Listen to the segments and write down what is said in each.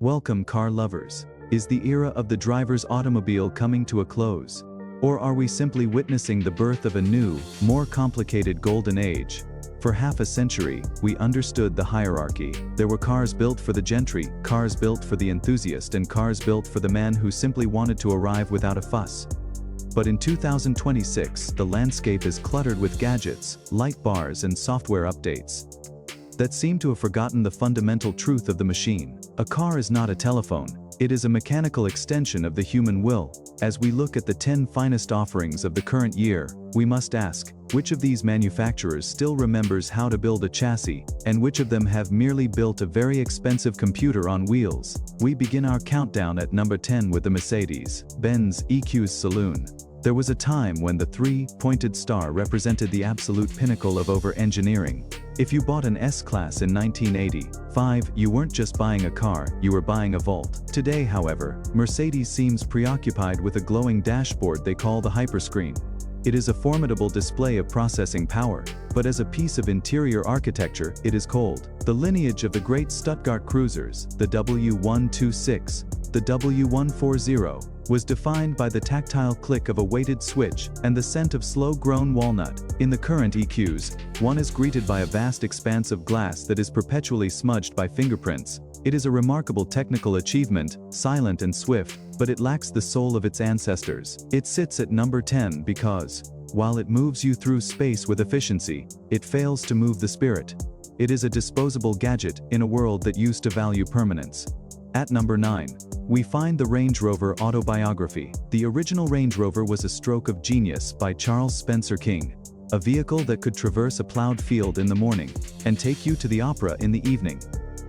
Welcome, car lovers. Is the era of the driver's automobile coming to a close? Or are we simply witnessing the birth of a new, more complicated golden age? For half a century, we understood the hierarchy. There were cars built for the gentry, cars built for the enthusiast, and cars built for the man who simply wanted to arrive without a fuss. But in 2026, the landscape is cluttered with gadgets, light bars, and software updates that seem to have forgotten the fundamental truth of the machine. A car is not a telephone. It is a mechanical extension of the human will. As we look at the 10 finest offerings of the current year, we must ask, which of these manufacturers still remembers how to build a chassis, and which of them have merely built a very expensive computer on wheels? We begin our countdown at number 10 with the Mercedes-Benz EQ's saloon. There was a time when the three-pointed star represented the absolute pinnacle of over-engineering. If you bought an S-Class in 1985, you weren't just buying a car, you were buying a vault. Today, however, Mercedes seems preoccupied with a glowing dashboard they call the hyperscreen. It is a formidable display of processing power, but as a piece of interior architecture, it is cold. The lineage of the great Stuttgart cruisers, the W126, the W140, was defined by the tactile click of a weighted switch and the scent of slow-grown walnut. In the current EQs, one is greeted by a vast expanse of glass that is perpetually smudged by fingerprints. It is a remarkable technical achievement, silent and swift, but it lacks the soul of its ancestors. It sits at number 10 because, while it moves you through space with efficiency, it fails to move the spirit. It is a disposable gadget in a world that used to value permanence. At number 9, we find the Range Rover Autobiography. The original Range Rover was a stroke of genius by Charles Spencer King, a vehicle that could traverse a plowed field in the morning and take you to the opera in the evening.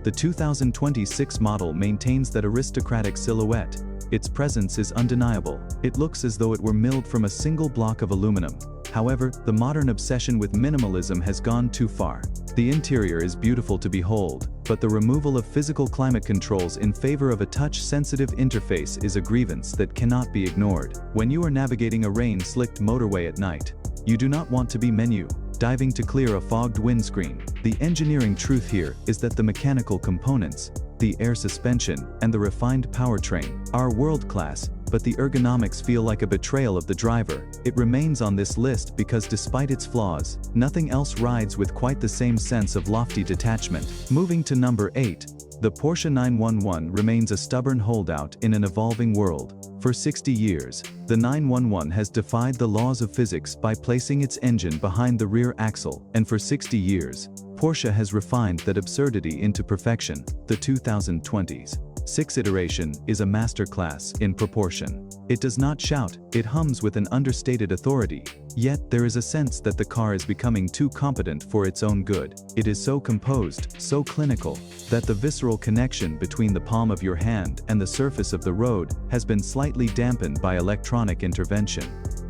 The 2026 model maintains that aristocratic silhouette. Its presence is undeniable. It looks as though it were milled from a single block of aluminum. However, the modern obsession with minimalism has gone too far. The interior is beautiful to behold, but the removal of physical climate controls in favor of a touch-sensitive interface is a grievance that cannot be ignored. When you are navigating a rain-slicked motorway at night, you do not want to be diving to clear a fogged windscreen. The engineering truth here is that the mechanical components, the air suspension, and the refined powertrain are world-class, but the ergonomics feel like a betrayal of the driver. It remains on this list because despite its flaws, nothing else rides with quite the same sense of lofty detachment. Moving to number 8, the Porsche 911 remains a stubborn holdout in an evolving world. For 60 years, the 911 has defied the laws of physics by placing its engine behind the rear axle, and for 60 years, Porsche has refined that absurdity into perfection. The 2020s 6 iteration is a masterclass in proportion. It does not shout, it hums with an understated authority. Yet there is a sense that the car is becoming too competent for its own good. It is so composed, so clinical, that the visceral connection between the palm of your hand and the surface of the road has been slightly dampened by electronic intervention.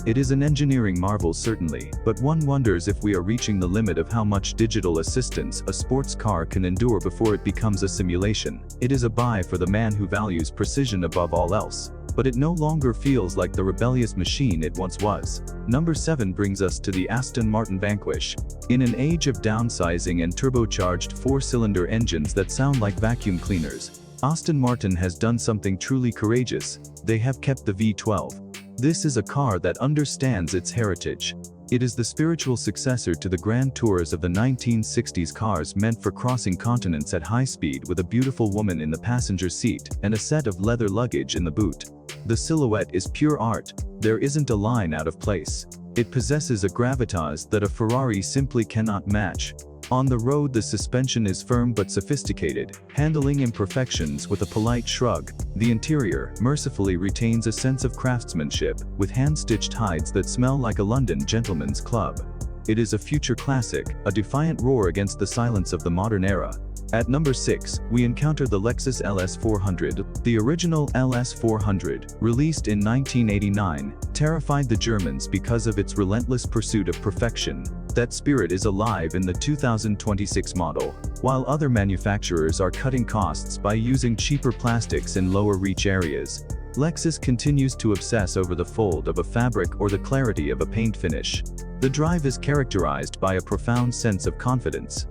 It is an engineering marvel certainly, but one wonders if we are reaching the limit of how much digital assistance a sports car can endure before it becomes a simulation. It is a buy for the man who values precision above all else, but it no longer feels like the rebellious machine it once was. Number 7 brings us to the Aston Martin Vanquish. In an age of downsizing and turbocharged 4-cylinder engines that sound like vacuum cleaners, Aston Martin has done something truly courageous. They have kept the V12. This is a car that understands its heritage. It is the spiritual successor to the grand tours of the 1960s cars meant for crossing continents at high speed with a beautiful woman in the passenger seat and a set of leather luggage in the boot. The silhouette is pure art. There isn't a line out of place. It possesses a gravitas that a Ferrari simply cannot match. On the road, the suspension is firm but sophisticated, handling imperfections with a polite shrug. The interior mercifully retains a sense of craftsmanship, with hand-stitched hides that smell like a London gentleman's club. It is a future classic, a defiant roar against the silence of the modern era. At number 6, we encounter the Lexus LS 400. The original LS 400, released in 1989, terrified the Germans because of its relentless pursuit of perfection. That spirit is alive in the 2026 model. While other manufacturers are cutting costs by using cheaper plastics in lower reach areas, Lexus continues to obsess over the fold of a fabric or the clarity of a paint finish. The drive is characterized by a profound sense of confidence.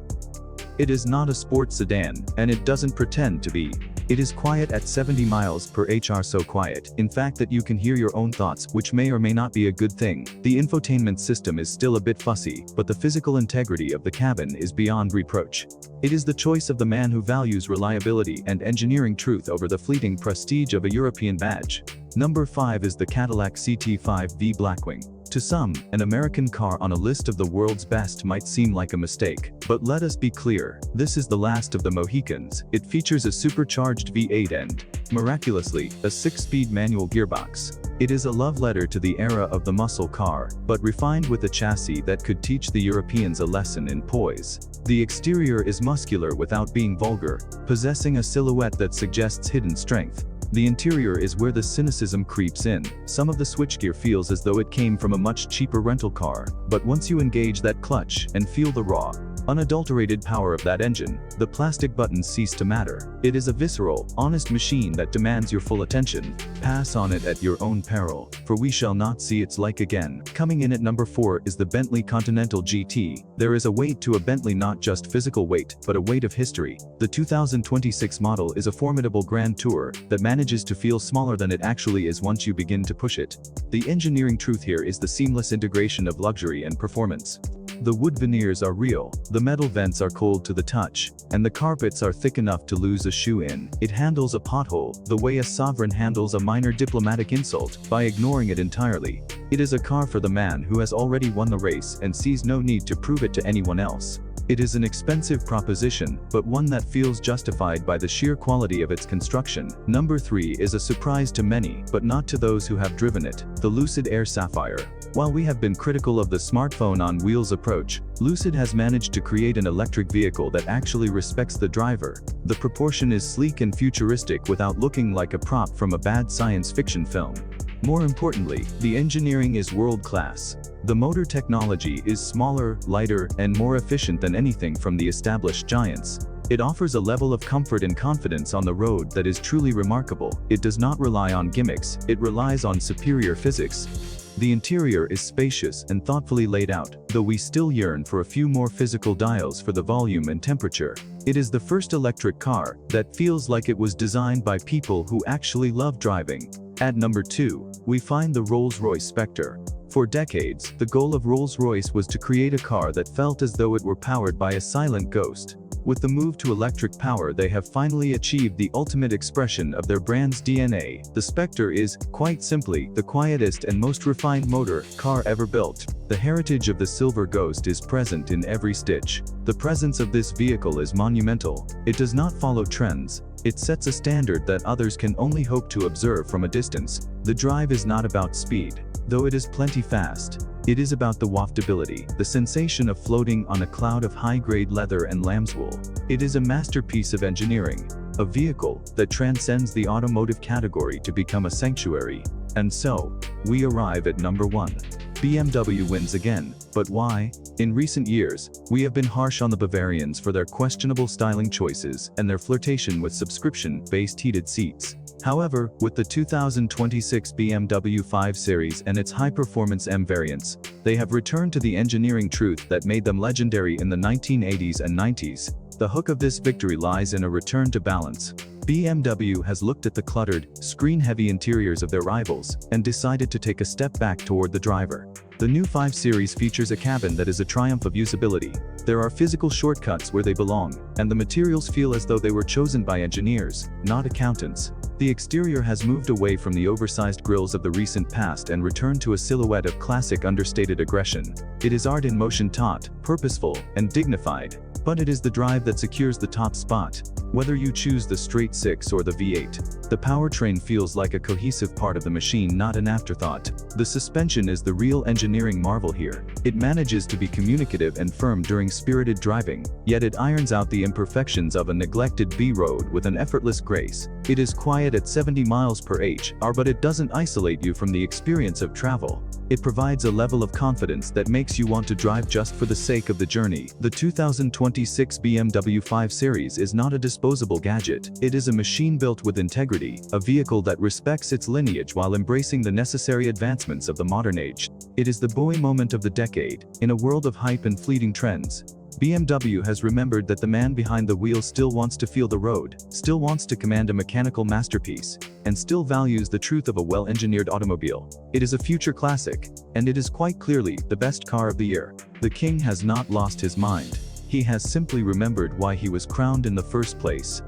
It is not a sports sedan, and it doesn't pretend to be. It is quiet at 70 miles per hr, so quiet, in fact, that you can hear your own thoughts, which may or may not be a good thing. The infotainment system is still a bit fussy, but the physical integrity of the cabin is beyond reproach. It is the choice of the man who values reliability and engineering truth over the fleeting prestige of a European badge. Number 5 is the Cadillac CT5-V Blackwing. To some, an American car on a list of the world's best might seem like a mistake. But let us be clear, this is the last of the Mohicans. It features a supercharged V8 and, miraculously, a 6-speed manual gearbox. It is a love letter to the era of the muscle car, but refined with a chassis that could teach the Europeans a lesson in poise. The exterior is muscular without being vulgar, possessing a silhouette that suggests hidden strength. The interior is where the cynicism creeps in. Some of the switchgear feels as though it came from a much cheaper rental car, but once you engage that clutch and feel the raw, unadulterated power of that engine, the plastic buttons cease to matter. It is a visceral, honest machine that demands your full attention. Pass on it at your own peril, for we shall not see its like again. Coming in at number 4 is the Bentley Continental GT. There is a weight to a Bentley, not just physical weight, but a weight of history. The 2026 model is a formidable grand tour that manages to feel smaller than it actually is once you begin to push it. The engineering truth here is the seamless integration of luxury and performance. The wood veneers are real, the metal vents are cold to the touch, and the carpets are thick enough to lose a shoe in. It handles a pothole the way a sovereign handles a minor diplomatic insult, by ignoring it entirely. It is a car for the man who has already won the race and sees no need to prove it to anyone else. It is an expensive proposition, but one that feels justified by the sheer quality of its construction. Number 3 is a surprise to many, but not to those who have driven it, the Lucid Air Sapphire. While we have been critical of the smartphone on wheels approach, Lucid has managed to create an electric vehicle that actually respects the driver. The proportion is sleek and futuristic without looking like a prop from a bad science fiction film. More importantly, the engineering is world-class. The motor technology is smaller, lighter, and more efficient than anything from the established giants. It offers a level of comfort and confidence on the road that is truly remarkable. It does not rely on gimmicks, it relies on superior physics. The interior is spacious and thoughtfully laid out, though we still yearn for a few more physical dials for the volume and temperature. It is the first electric car that feels like it was designed by people who actually love driving. At number 2, we find the Rolls-Royce Spectre. For decades, the goal of Rolls-Royce was to create a car that felt as though it were powered by a silent ghost. With the move to electric power, they have finally achieved the ultimate expression of their brand's DNA. The Spectre is, quite simply, the quietest and most refined motor car ever built. The heritage of the Silver Ghost is present in every stitch. The presence of this vehicle is monumental. It does not follow trends. It sets a standard that others can only hope to observe from a distance. The drive is not about speed, though it is plenty fast. It is about the waftability, the sensation of floating on a cloud of high-grade leather and lambswool. It is a masterpiece of engineering, a vehicle that transcends the automotive category to become a sanctuary. And so, we arrive at number 1. BMW wins again, but why? In recent years, we have been harsh on the Bavarians for their questionable styling choices and their flirtation with subscription-based heated seats. However, with the 2026 BMW 5 Series and its high-performance M variants, they have returned to the engineering truth that made them legendary in the 1980s and 90s. The hook of this victory lies in a return to balance. BMW has looked at the cluttered, screen-heavy interiors of their rivals and decided to take a step back toward the driver. The new 5 Series features a cabin that is a triumph of usability. There are physical shortcuts where they belong, and the materials feel as though they were chosen by engineers, not accountants. The exterior has moved away from the oversized grilles of the recent past and returned to a silhouette of classic understated aggression. It is art in motion, taut, purposeful, and dignified. But it is the drive that secures the top spot. Whether you choose the straight 6 or the V8, the powertrain feels like a cohesive part of the machine, not an afterthought. The suspension is the real engineering marvel here. It manages to be communicative and firm during spirited driving, yet it irons out the imperfections of a neglected B road with an effortless grace. It is quiet at 70 miles per hr, but it doesn't isolate you from the experience of travel. It provides a level of confidence that makes you want to drive just for the sake of the journey. The 2026 BMW 5 Series is not a disposable gadget. It is a machine built with integrity, a vehicle that respects its lineage while embracing the necessary advancements of the modern age. It is the boy moment of the decade. In a world of hype and fleeting trends, BMW has remembered that the man behind the wheel still wants to feel the road, still wants to command a mechanical masterpiece, and still values the truth of a well-engineered automobile. It is a future classic, and it is quite clearly the best car of the year. The king has not lost his mind. He has simply remembered why he was crowned in the first place.